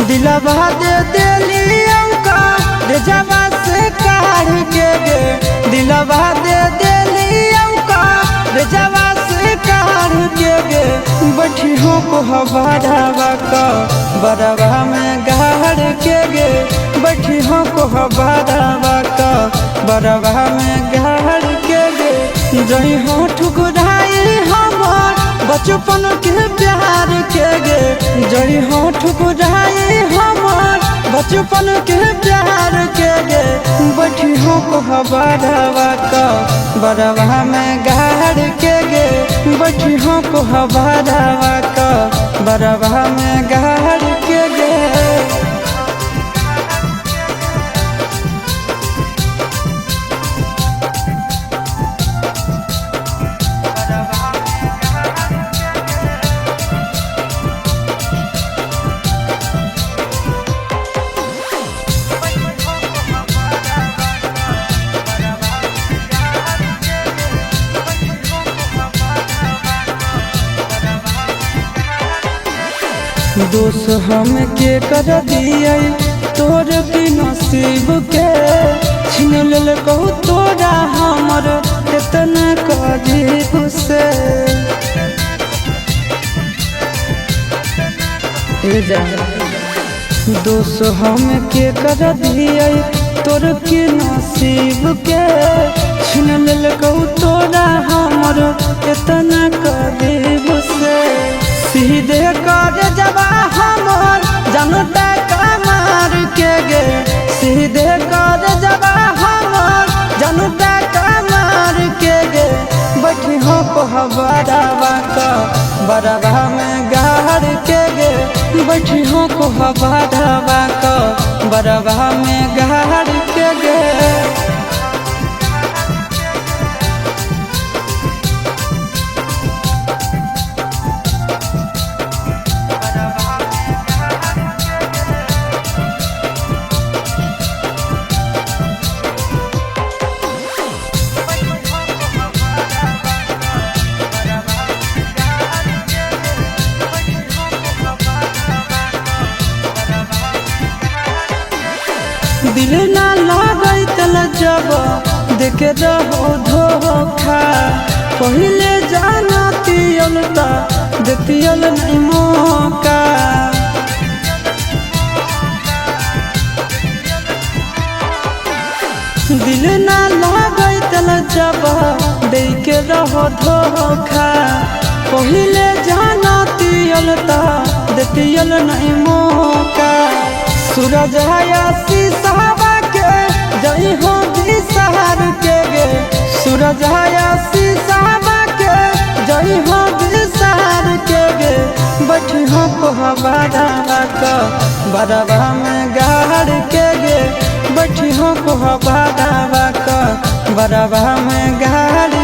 दिलवा दे दिलियों का रे जवा से काढ़ के गे दिलवा दे दिलियों का रे जवा से काढ़ के गे बैठी हो को हवाड़ावा का बड़वा में गाड़ के गे बैठी हो को हवाड़ावा का बड़वा में गाड़ के गे जई हो ठुकराई हमार बचपन के प्यार के गे जई हो ठुकराई हमार बचपन के प्यार के गे बैठी हो को हवाड़ावा का बड़वा में गाड़ के गे बैठी हो को हवाड़ावा का बड़वा में गाड़ के गे। दोष हम के कर दिए तोर की नसीब के छीन लेल कहू तोरा हमर कितना करीब से दोष हम के कर दिए तोर की नसीब के छीन लेल कहू तोरा हमर कितना करीब से सीधे कर जबा हमर जनता कमार के गे सीधे कर जबा हमर जनता कमार के गे बैठी हो को हवाड़ावा का बड़वा में गाड़ के गे बैठी हो को हवाड़ावा का बड़वा में गाड़ के गे। दिल ना लागै तल जब देखे रहो धोखा पहले जाना तियल ता देतियल नहीं मौका दिल ना लागै तल जब देखे रहो धोखा पहले जाना तियल ता देतियल नहीं मौका सूरज हयासी साहबा के जई हो बिसहार के गे सूरज हयासी साहबा के जई हो बिसहार के गे बैठी हो को हवाड़ावा का बड़वा में गाड़ के गे बैठी हो को हवाड़ावा का बड़वा में गाड़